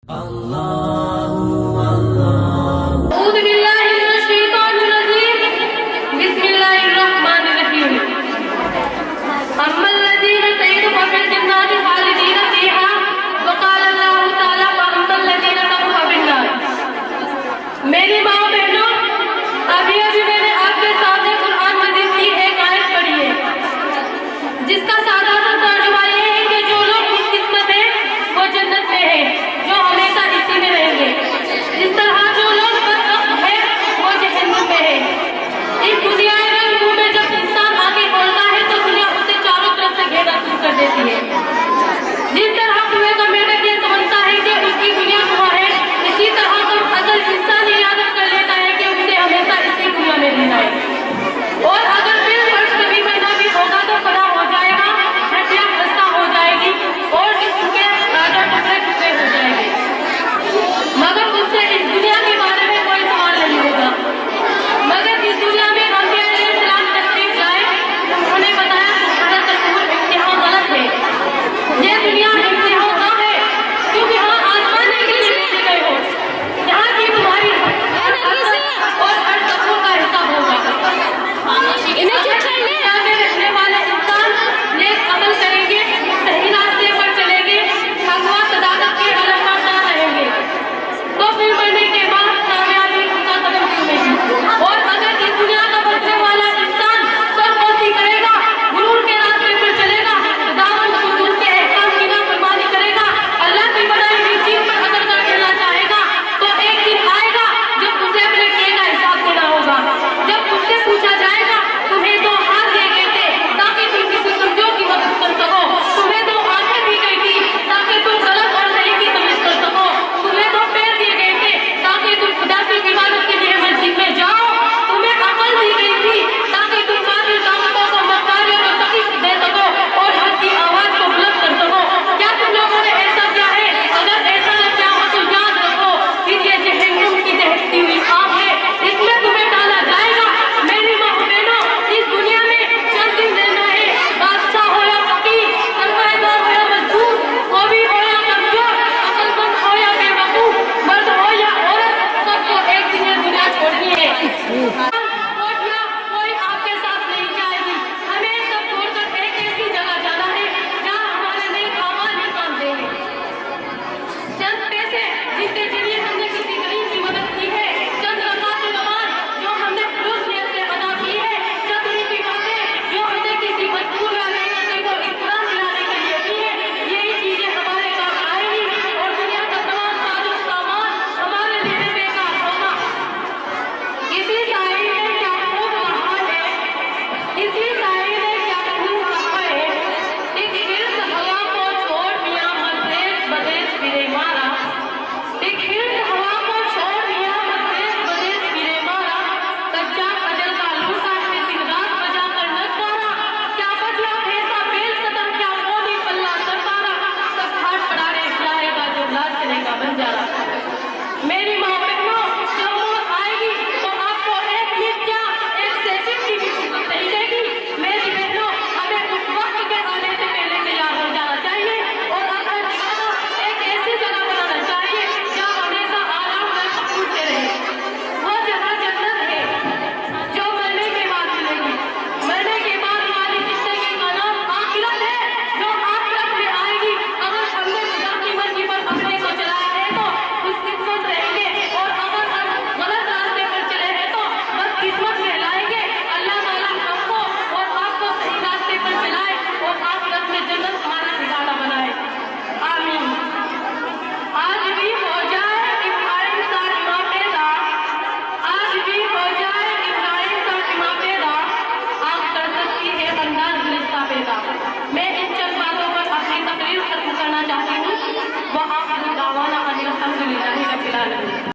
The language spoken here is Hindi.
मेरी माँ बहनों, अभी अभी मैंने आपके सामने कुरान मजीद की एक आयत पढ़ी है, जिसका सादा सा तर्जुमा ये है कि जो लोग खुशकिस्मत हैं वो जन्नत में हैं, जो हमेशा इसी में रहेंगे। इस तरह जो लोग बदबख्त हैं वो जहन्नुम में हैं। इस दुनिया में मुंह में जब इंसान आगे बोलता है तो दुनिया उसे चारों तरफ से घेरा शुरू कर देती है। जिस तरह कुएं का मेढक ये समझता है कि उसकी दुनिया कुआं है, इसी तरह तो अगर इंसान ये आदत कर लेता है कि उसे हमेशा इसी दुनिया में रहना है, और अगर फिर फर्ज कभी महीना भी होगा तो फना हो जाएगा, हड्डियां खस्ता हो जाएगी और जिसके राजा टुकड़े टुकड़े हो जाएंगे, मगर उससे इस दुनिया के बारे में कोई सवाल नहीं होगा। मगर इस दुनिया में अंबिया अलैहिस्सलाम तशरीफ लाए, उन्होंने बताया तुम्हारा तस्वुर इम्तिहान गलत है। ये दुनिया इम्तिहान का है, तुम यहाँ आसमान के लिए भेजे गए हो, यहाँ की तुम्हारी और हर तस्वुर का हिसाब होगा। दुनिया में रहने वाले इंसान नेक अमल करेंगे, सही रास्ते पर चलेंगे, तकवा सदाकत के अलम पर ना रहेंगे, तो फिर मरने के बाद कामयाबी उनका कदम चूमेगी। और अगर इस दुनिया का बचने वाला इंसान सरकोसी करेगा, गुरूर के रास्ते पर चलेगा, दावत खुदूस के एहकाम की नाफरमानी करेगा, अल्लाह की बनाई हुई चीज पर अगर कर देना चाहेगा, तो एक दिन आएगा जब उसे अपने किए का हिसाब देना होगा। जब उससे पूछा जाएगा तुम्हें दो हाथ दिए गए थे ताकि तुम किसी कमजोर की मदद कर सको, तुम्हें दो आंखें दी गई थी ताकि तुम गलत और सही की तमीज कर सको, तुम्हें दो पैर दिए गए थे ताकि तुम खुदा की इबादत के लिए मस्जिद में जाओ, तुम्हें अकल दी गई थी ताकि तुम काफिर ताकतों को मक्कारियों को तकलीफ दे सको और हक की आवाज को बुलंद कर सको। क्या तुम लोगों ने ऐसा किया है? अगर ऐसा न किया हो तो याद रखो फिर ये जहन्नुम की दहकती हुई आग है, इसमें तुम्हें डाला जाएगा। मेरी माँ बहनों, इस दुनिया में चंद दिन रहना है, बादशाह हो या फकीर, सरमाएदार हो या मजदूर, कवि हो या कमजोर, अक्लमंद हो या बेवकूफ, मर्द हो या औरत, सबको एक दिन ये दुनिया छोड़नी है। कोई आपके साथ नहीं जाएगी, हमें सब छोड़कर एक ऐसी जगह जाना है जहाँ हमारे नए आवाज ही काम देंगे। चंद पैसे जिनके जरिए हमने किसी गरीब की मदद की है, चंद रकातें नमाज जो हमने खुलूस नियत से अदा की है, चंद मीठी बातें जो हमने किसी मजबूर या बेकसे को इत्मीनान दिलाने के लिए की है, यही चीजें हमारे काम आएंगी और दुनिया का तमाम साजो सामान हमारे लिए बेकार होगा। इसी शायरी ने क्या खूब कहा है, इसी शायरी ने क्या खूब कहा है, एक हिर्स हवा को छोड़ मियां मदेश बदेश फिरे मारा, एक हिर्स हवा को छोड़ मियां मदेश बदेश फिरे मारा, कच्चा अजल का लूटा है दिन रात बजा कर नचारा, क्या बदला भैंसा बेल सदन, क्या मोदी पल्ला सरकारा, सब हाथ पड़ा रह जाएगा जब लाल चलेगा बंजारा। मेरी माँ बहनों, जब मौत आएगी तो आपको एक मिनट क्या एक सेकंड की भी फुर्सत नहीं देगी। मेरी बहनों, हमें उस वक्त के आने से पहले तैयार हो जाना चाहिए और अपना ठिकाना एक ऐसी जगह बनाना चाहिए जहाँ हमेशा आराम और सुकून से रहे। वो जगह जन्नत है जो मरने के बाद मिलेगी। मरने के बाद वाली जिंदगी का नाम आखिरत है, जो आखिरत में आएगी। अगर हमने खुदा की मर्जी पर अपने को चलाया है तो खुशकिस्मत रहेंगे, और अगर हम गलत रास्ते पर चले हैं तो बदकिस्मत कहलाएंगे। अल्लाह ताला हमको और आपको सही रास्ते पर चलाए और आखिरत में जन्नत हमारा ठिकाना बनाए। आमीन। आज भी हो जाए इब्राहिम सा इमाम पैदा, आज भी हो जाए इब्राहिम सा इमाम पैदा, आप कर सकती है अंदाज गुलिस्ता पैदा। मैं इन चंद बातों पर अपनी तकरीर खत्म करना चाहती हूँ। वो आखिरी दावाना